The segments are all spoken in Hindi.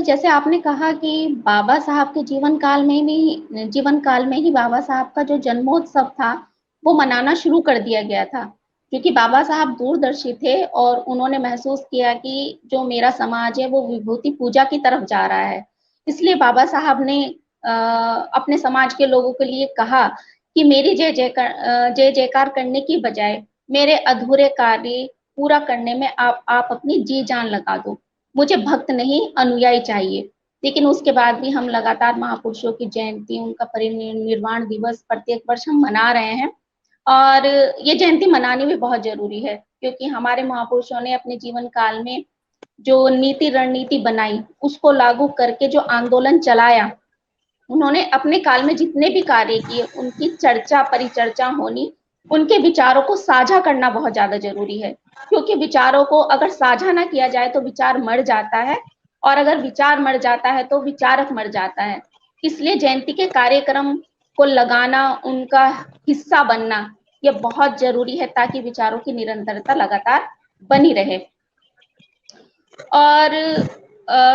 जैसे आपने कहा कि बाबा साहब के जीवन काल में ही बाबा साहब का जो जन्मोत्सव था वो मनाना शुरू कर दिया गया था, क्योंकि बाबा साहब दूरदर्शी थे और उन्होंने महसूस किया कि जो मेरा समाज है वो विभूति पूजा की तरफ जा रहा है। इसलिए बाबा साहब ने अपने समाज के लोगों के लिए कहा कि मेरी जय जयकार करने की बजाय मेरे अधूरे कार्य पूरा करने में आप अपनी जी जान लगा दो। मुझे भक्त नहीं अनुयायी चाहिए। लेकिन उसके बाद भी हम लगातार महापुरुषों की जयंती, उनका परिनिर्वाण दिवस प्रत्येक वर्ष हम मना रहे हैं और ये जयंती मनानी भी बहुत जरूरी है, क्योंकि हमारे महापुरुषों ने अपने जीवन काल में जो नीति रणनीति बनाई उसको लागू करके जो आंदोलन चलाया, उन्होंने अपने काल में जितने भी कार्य किए उनकी चर्चा परिचर्चा होनी, उनके विचारों को साझा करना बहुत ज्यादा जरूरी है। क्योंकि विचारों को अगर साझा ना किया जाए तो विचार मर जाता है, और अगर विचार मर जाता है तो विचारक मर जाता है। इसलिए जयंती के कार्यक्रम को लगाना, उनका हिस्सा बनना, ये बहुत जरूरी है ताकि विचारों की निरंतरता लगातार बनी रहे। और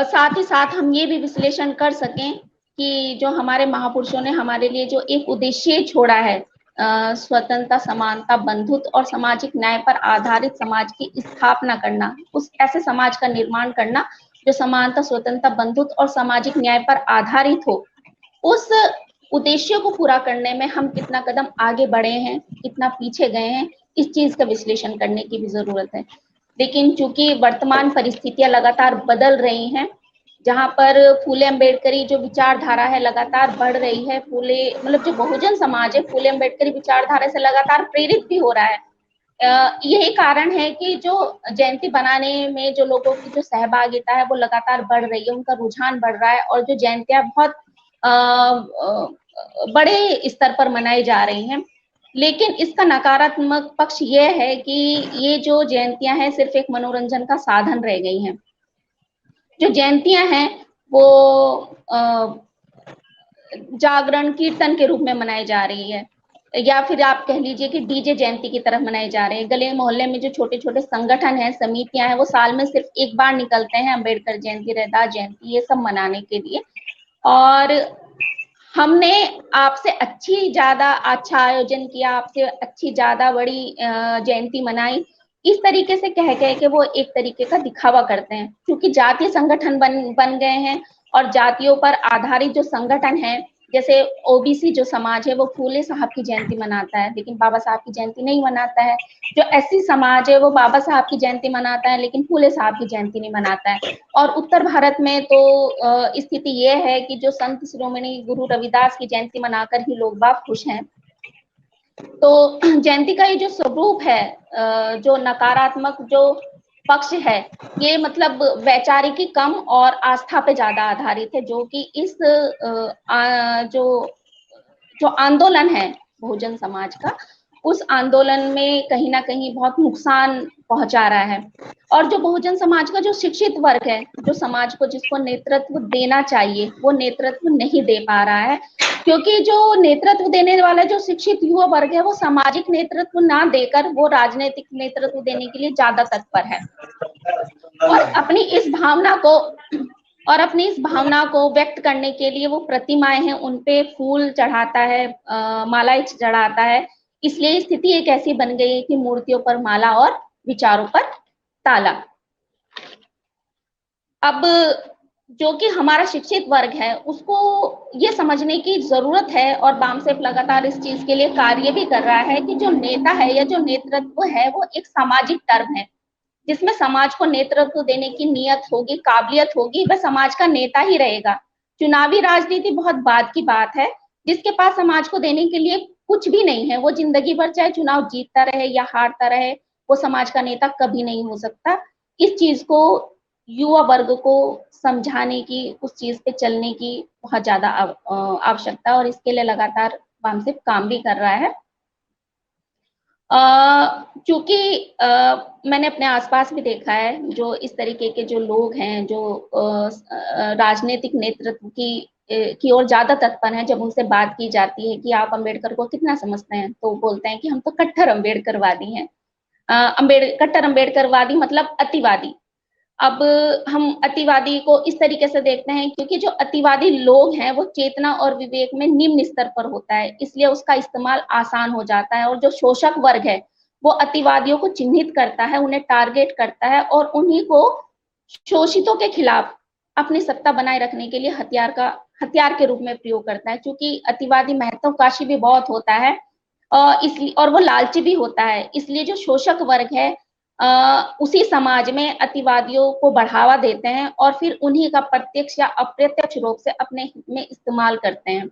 साथ ही साथ हम ये भी विश्लेषण कर सकें कि जो हमारे महापुरुषों ने हमारे लिए जो एक उद्देश्य छोड़ा है, स्वतंत्रता, समानता, बंधुत्व और सामाजिक न्याय पर आधारित समाज की स्थापना करना, उस ऐसे समाज का निर्माण करना जो समानता, स्वतंत्रता, बंधुत्व और सामाजिक न्याय पर आधारित हो। उस उद्देश्य को पूरा करने में हम कितना कदम आगे बढ़े हैं, कितना पीछे गए हैं, इस चीज का विश्लेषण करने की भी जरूरत है। लेकिन चूंकि वर्तमान परिस्थितियां लगातार बदल रही हैं, जहां पर फूले अम्बेडकरी जो विचारधारा है लगातार बढ़ रही है, फूले मतलब जो बहुजन समाज है फूले अम्बेडकरी विचारधारा से लगातार प्रेरित भी हो रहा है। यही कारण है कि जो जयंती बनाने में जो लोगों की जो सहभागिता है वो लगातार बढ़ रही है, उनका रुझान बढ़ रहा है और जो जयंतियां बहुत बड़े स्तर पर मनाई जा रही हैं। लेकिन इसका नकारात्मक पक्ष ये है कि ये जो जयंतियां हैं सिर्फ एक मनोरंजन का साधन रह गई हैं। जो जयंतियां हैं वो जागरण कीर्तन के रूप में मनाई जा रही है, या फिर आप कह लीजिए कि डीजे जयंती की तरफ मनाए जा रहे हैं। गले मोहल्ले में जो छोटे छोटे संगठन हैं, समितियां हैं, वो साल में सिर्फ एक बार निकलते हैं अम्बेडकर जयंती, रैदास जयंती, ये सब मनाने के लिए। और हमने आपसे अच्छा आयोजन किया, आपसे अच्छी ज्यादा बड़ी जयंती मनाई, इस तरीके से कह के वो एक तरीके का दिखावा करते हैं। क्योंकि जातीय संगठन बन गए हैं और जातियों पर आधारित जो संगठन है, जैसे ओबीसी जो समाज है वो फूले साहब की जयंती मनाता है लेकिन बाबा साहब की जयंती नहीं मनाता है। जो एससी समाज है वो बाबा साहब की जयंती मनाता है लेकिन फूले साहब की जयंती नहीं मनाता है। और उत्तर भारत में तो स्थिति ये है कि जो संत शिरोमणि गुरु रविदास की जयंती मनाकर ही लोग बाग खुश हैं। तो जयंती का ये जो स्वरूप है, जो नकारात्मक जो पक्ष है, ये मतलब वैचारिकी कम और आस्था पे ज्यादा आधारित है, जो कि इस जो आंदोलन है बहुजन समाज का, उस आंदोलन में कहीं ना कहीं बहुत नुकसान पहुंचा रहा है। और जो बहुजन समाज का जो शिक्षित वर्ग है, जो समाज को जिसको नेतृत्व देना चाहिए वो नेतृत्व नहीं दे पा रहा है, क्योंकि जो नेतृत्व देने वाला जो शिक्षित युवा वर्ग है वो सामाजिक नेतृत्व ना देकर वो राजनीतिक नेतृत्व देने के लिए ज्यादा तत्पर है। और अपनी इस भावना को व्यक्त करने के लिए वो प्रतिमाएं हैं उन पे फूल चढ़ाता है, मालाएं चढ़ाता है। इसलिए स्थिति एक ऐसी बन गई है कि मूर्तियों पर माला और विचारों पर ताला। अब जो कि हमारा शिक्षित वर्ग है उसको ये समझने की जरूरत है, और बामसेफ लगातार इस चीज के लिए कार्य भी कर रहा है कि जो नेता है या जो नेतृत्व है वो एक सामाजिक टर्म है, जिसमें समाज को नेतृत्व देने की नियत होगी, काबिलियत होगी, वह समाज का नेता ही रहेगा। चुनावी राजनीति बहुत बाद की बात है। जिसके पास समाज को देने के लिए कुछ भी नहीं है, वो जिंदगी भर चाहे चुनाव जीतता रहे या हारता रहे, वो समाज का नेता कभी नहीं हो सकता। इस चीज को युवा वर्ग को समझाने की, उस चीज पे चलने की बहुत ज्यादा आवश्यकता, और इसके लिए लगातार बामसेफ काम भी कर रहा है। चूंकि मैंने अपने आसपास भी देखा है जो इस तरीके के जो लोग हैं जो राजनीतिक नेतृत्व की ओर ज्यादा तत्पर हैं, जब उनसे बात की जाती है कि आप अम्बेडकर को कितना समझते हैं, तो बोलते हैं कि हम तो कट्टर अम्बेडकरवादी हैं। कट्टर अम्बेडकरवादी मतलब अतिवादी। अब हम अतिवादी को इस तरीके से देखते हैं, क्योंकि जो अतिवादी लोग हैं वो चेतना और विवेक में निम्न स्तर पर होता है, इसलिए उसका इस्तेमाल आसान हो जाता है। और जो शोषक वर्ग है वो अतिवादियों को चिन्हित करता है, उन्हें टारगेट करता है और उन्हीं को शोषितों के खिलाफ अपनी सत्ता बनाए रखने के लिए हथियार के रूप में प्रयोग करता है। क्योंकि अतिवादी महत्वाकांक्षी भी बहुत होता है इसलिए, और वो लालची भी होता है, इसलिए जो शोषक वर्ग है उसी समाज में अतिवादियों को बढ़ावा देते हैं और फिर उन्हीं का प्रत्यक्ष या अप्रत्यक्ष रूप से अपने हित में इस्तेमाल करते हैं।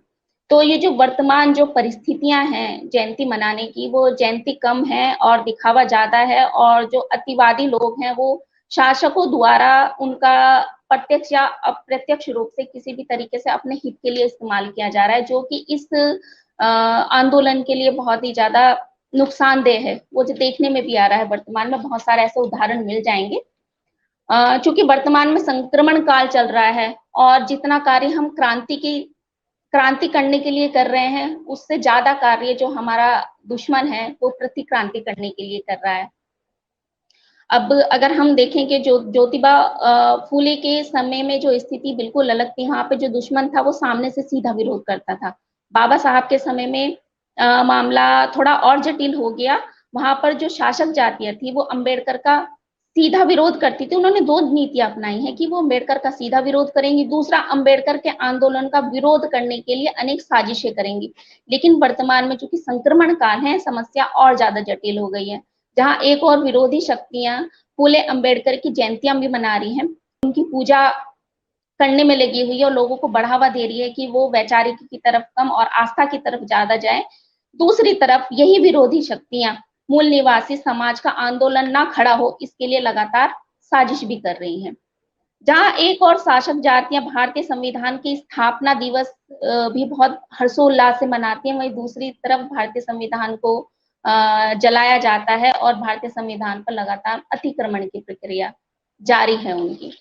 तो ये जो वर्तमान जो परिस्थितियां हैं जयंती मनाने की, वो जयंती कम है और दिखावा ज्यादा है, और जो अतिवादी लोग हैं वो शासकों द्वारा उनका प्रत्यक्ष या अप्रत्यक्ष रूप से किसी भी तरीके से अपने हित के लिए इस्तेमाल किया जा रहा है, जो कि इस आंदोलन के लिए बहुत ही ज्यादा नुकसानदेह है। वो जो देखने में भी आ रहा है, वर्तमान में बहुत सारे ऐसे उदाहरण मिल जाएंगे। चूंकि वर्तमान में संक्रमण काल चल रहा है और जितना कार्य हम क्रांति करने के लिए कर रहे हैं, उससे ज्यादा कार्य जो हमारा दुश्मन है वो प्रतिक्रांति करने के लिए कर रहा है। अब अगर हम देखें कि जो ज्योतिबा फूले के समय में जो स्थिति बिल्कुल अलग थी, वहां पे जो दुश्मन था वो सामने से सीधा विरोध करता था। बाबा साहब के समय में मामला थोड़ा और जटिल हो गया। वहां पर जो शासक जातियां थी वो अम्बेडकर का सीधा विरोध करती थी। उन्होंने दो नीतियां अपनाई हैं कि वो अम्बेडकर का सीधा विरोध करेंगी, दूसरा अम्बेडकर के आंदोलन का विरोध करने के लिए अनेक साजिशें करेंगी। लेकिन वर्तमान में चूंकि संक्रमण काल है, समस्या और ज्यादा जटिल हो गई है, जहां एक और विरोधी शक्तियां फूले अम्बेडकर की जयंतियां भी मना रही हैं, उनकी पूजा करने में लगी हुई है और लोगों को बढ़ावा दे रही है कि वो वैचारिक की तरफ कम और आस्था की तरफ ज्यादा जाए। दूसरी तरफ यही विरोधी शक्तियां मूल निवासी समाज का आंदोलन ना खड़ा हो, इसके लिए लगातार साजिश भी कर रही हैं। जहां एक और शासक जातियां भारतीय संविधान की स्थापना दिवस भी बहुत हर्षोल्लास से मनाती हैं, वहीं दूसरी तरफ भारतीय संविधान को जलाया जाता है और भारतीय संविधान पर लगातार अतिक्रमण की प्रक्रिया जारी है उनकी।